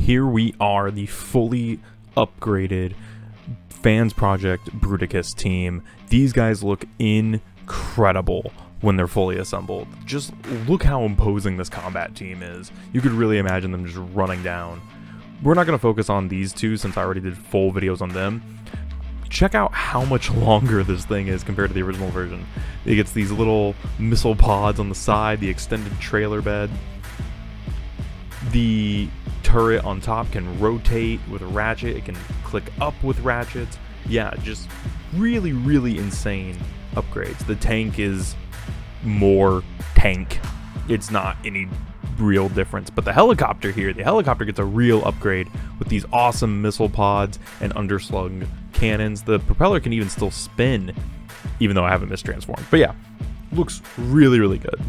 here we are, the fully upgraded Fansproject Bruticus team. These guys look incredible when they're fully assembled. Just look how imposing this combat team is. You could really imagine them just running down. We're not going to focus on these two since I already did full videos on them. Check out how much longer this thing is compared to the original version. It gets these little missile pods on the side, the extended trailer bed. The turret on top can rotate with a ratchet. It can click up with ratchets. Yeah, just really, really insane upgrades. The tank is more tank. It's not any real difference. But the helicopter here, the helicopter gets a real upgrade with these awesome missile pods and underslung cannons. The propeller can even still spin, even though I haven't mistransformed. But yeah, looks really, really good.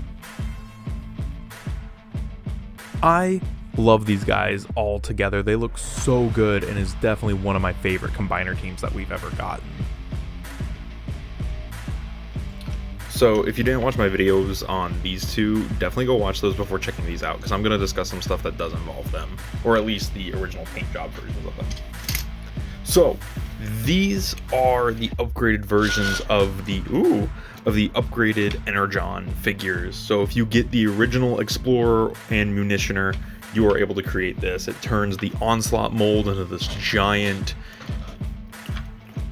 I love these guys all together. They look so good and is definitely one of my favorite combiner teams that we've ever gotten. So if you didn't watch my videos on these two, definitely go watch those before checking these out, because I'm going to discuss some stuff that does involve them, or at least the original paint job versions of them. So these are the upgraded versions of the upgraded Energon figures. So if you get the original Explorer and Munitioner, you are able to create this. It turns the Onslaught mold into this giant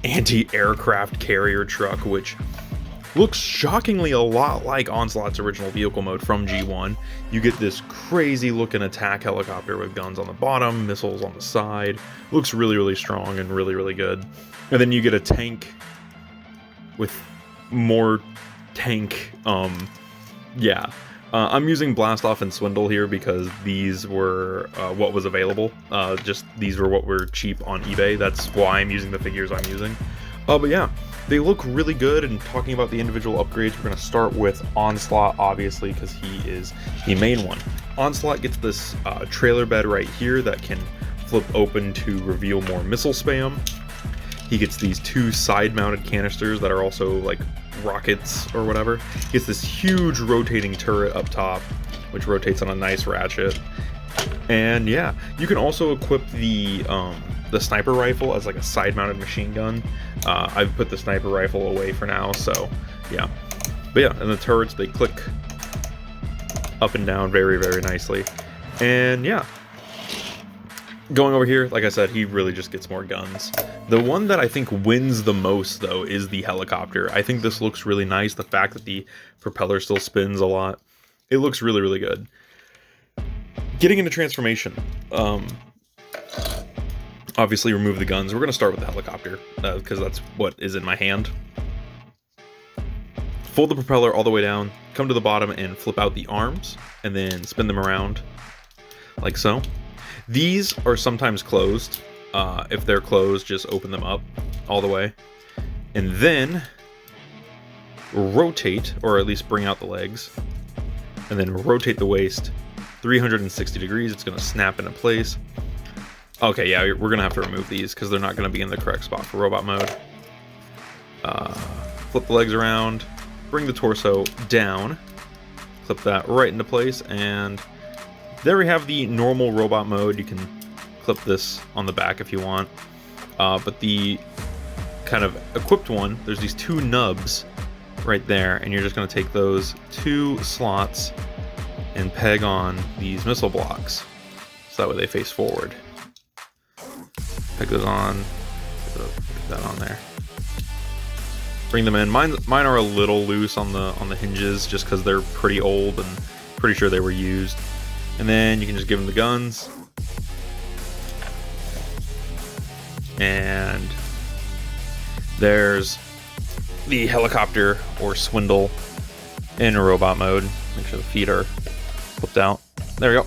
anti-aircraft carrier truck, which looks shockingly a lot like Onslaught's original vehicle mode from G1. You get this crazy looking attack helicopter with guns on the bottom, missiles on the side. Looks really, really strong and really, really good. And then you get a tank with more tank, I'm using Blast Off and Swindle here because these were what was available. These were what were cheap on eBay. That's why I'm using the figures I'm using. But yeah, they look really good. And talking about the individual upgrades, we're going to start with Onslaught, obviously, because he is the main one. Onslaught gets this trailer bed right here that can flip open to reveal more missile spam. He gets these two side-mounted canisters that are also like rockets or whatever. He gets this huge rotating turret up top, which rotates on a nice ratchet. And yeah, you can also equip the sniper rifle as like a side-mounted machine gun. I've put the sniper rifle away for now, so yeah. But yeah, and the turrets, they click up and down very, very nicely. And yeah, going over here, like I said, he really just gets more guns. The one that I think wins the most, though, is the helicopter. I think this looks really nice. The fact that the propeller still spins a lot, it looks really, really good. Getting into transformation, obviously remove the guns. We're going to start with the helicopter, because that's what is in my hand. Fold the propeller all the way down, come to the bottom and flip out the arms, and then spin them around, like so. These are sometimes closed. If they're closed, just open them up all the way. And then rotate, or at least bring out the legs. And then rotate the waist 360 degrees. It's going to snap into place. Okay, yeah, we're going to have to remove these because they're not going to be in the correct spot for robot mode. Flip the legs around. Bring the torso down. Clip that right into place, and there we have the normal robot mode. You can clip this on the back if you want. But the kind of equipped one, there's these two nubs right there, and you're just going to take those two slots and peg on these missile blocks, so that way they face forward. Peg those on, put that on there. Bring them in. Mine are a little loose on the hinges just because they're pretty old and pretty sure they were used. And then you can just give them the guns. And there's the helicopter or Swindle in robot mode. Make sure the feet are flipped out. There we go.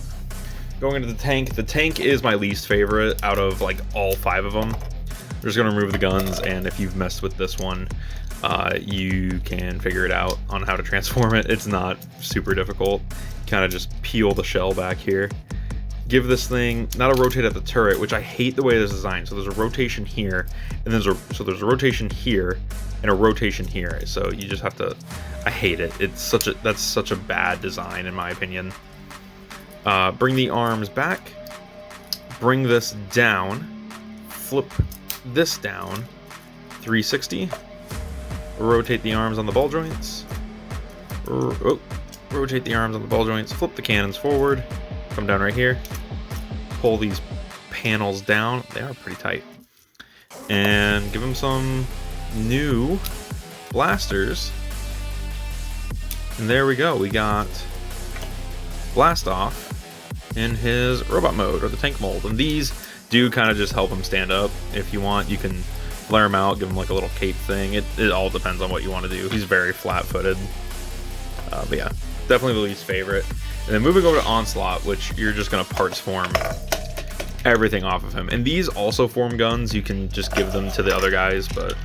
Going into the tank. The tank is my least favorite out of like all 5 of them. We're just going to remove the guns, and if you've messed with this one, you can figure it out on how to transform it. It's not super difficult. Kind of just peel the shell back here. Give this thing not a rotate at the turret, which I hate the way this is designed. So there's a rotation here, and there's a rotation here and a rotation here. So you just have to. I hate it. That's such a bad design in my opinion. Bring the arms back. bring this down, flip this down, 360, rotate the arms on the ball joints, rotate the arms on the ball joints, flip the cannons forward, come down right here, pull these panels down, they are pretty tight, and give him some new blasters. And there we go, we got Blast Off in his robot mode, or the tank mold. And these do kind of just help him stand up. If you want, you can flare him out, give him like a little cape thing. It all depends on what you want to do. He's very flat-footed. But yeah, definitely the least favorite. And then moving over to Onslaught, which you're just going to parts form everything off of him. And these also form guns. You can just give them to the other guys, but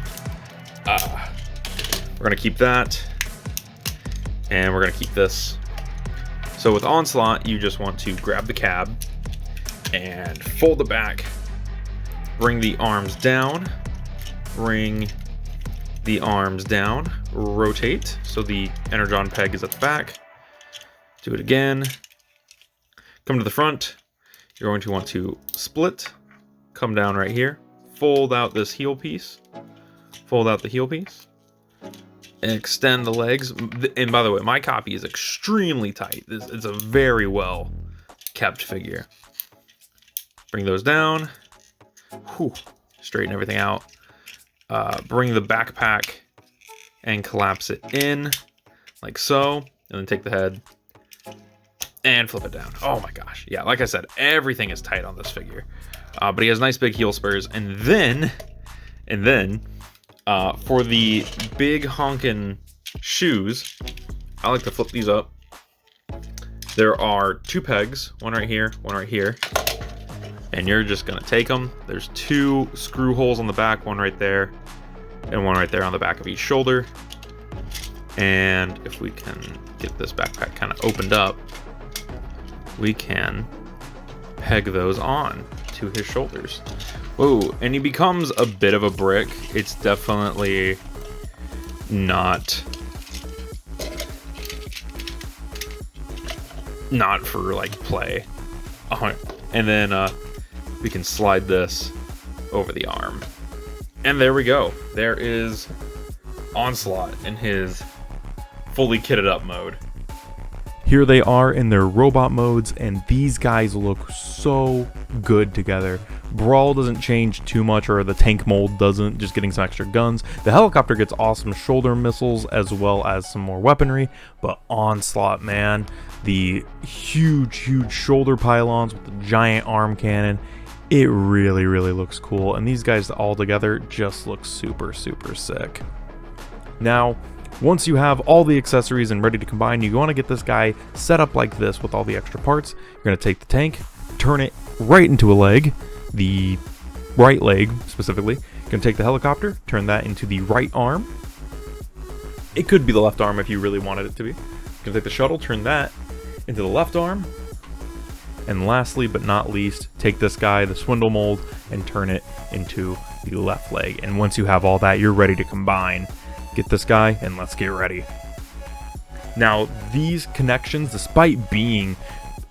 we're going to keep that. And we're going to keep this. So with Onslaught, you just want to grab the cab and fold it back. Bring the arms down. Bring the arms down. Rotate so the Energon peg is at the back. Do it again. Come to the front. You're going to want to split. Come down right here. Fold out this heel piece. Fold out the heel piece. Extend the legs. And by the way, my copy is extremely tight. It's a very well kept figure. Bring those down. Whew. Straighten everything out. Bring the backpack and collapse it in like so. And then take the head and flip it down. Oh my gosh. Yeah, like I said, everything is tight on this figure. But he has nice big heel spurs. And then for the big honkin' shoes, I like to flip these up. There are 2 pegs, one right here, one right here. And you're just gonna take them. There's 2 screw holes on the back, one right there, and one right there on the back of each shoulder. And if we can get this backpack kind of opened up, we can peg those on to his shoulders. Whoa, and he becomes a bit of a brick. It's definitely not for like play. And then we can slide this over the arm. And there we go. There is Onslaught in his fully kitted up mode. Here they are in their robot modes, and these guys look so good together. Brawl doesn't change too much, or the tank mold doesn't, just getting some extra guns. The helicopter gets awesome shoulder missiles as well as some more weaponry, but Onslaught, man, the huge shoulder pylons with the giant arm cannon, it really looks cool, and these guys all together just look super sick. Now, once you have all the accessories and ready to combine, you want to get this guy set up like this with all the extra parts. You're going to take the tank, turn it right into a leg, the right leg specifically. You're going to take the helicopter, turn that into the right arm. It could be the left arm if you really wanted it to be. You're going to take the shuttle, turn that into the left arm. And lastly but not least, take this guy, the Swindle mold, and turn it into the left leg. And once you have all that, you're ready to combine. Get this guy, and let's get ready. Now, these connections, despite being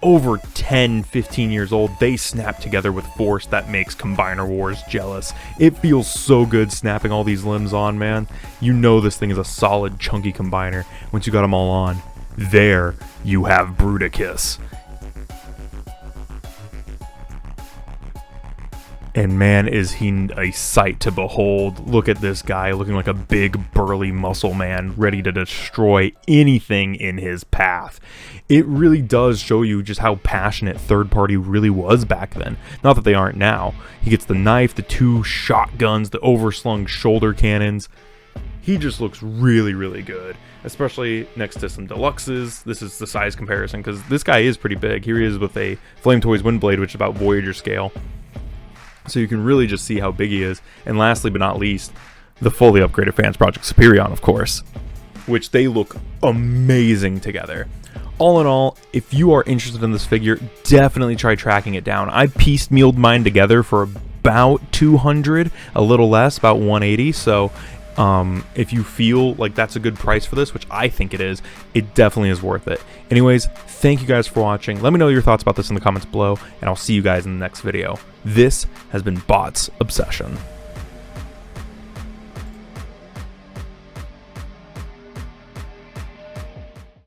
over 10-15 years old, they snap together with force that makes Combiner Wars jealous. It feels so good snapping all these limbs on, man. You know this thing is a solid, chunky combiner. Once you got them all on, there you have Bruticus. And man, is he a sight to behold. Look at this guy looking like a big burly muscle man ready to destroy anything in his path. It really does show you just how passionate Third Party really was back then. Not that they aren't now. He gets the knife, the 2 shotguns, the overslung shoulder cannons. He just looks really good, especially next to some deluxes. This is the size comparison because this guy is pretty big. Here he is with a Flame Toys Windblade, which is about Voyager scale. So you can really just see how big he is. And lastly but not least, the fully upgraded Fansproject Superion, of course, which they look amazing together. All in all, if you are interested in this figure, definitely try tracking it down. I piecemealed mine together for about 200, a little less, about 180. So If you feel like that's a good price for this, which I think it definitely is worth it. Anyways, thank you guys for watching. Let me know your thoughts about this in the comments below, and I'll see you guys in the next video. This has been Bots Obsession.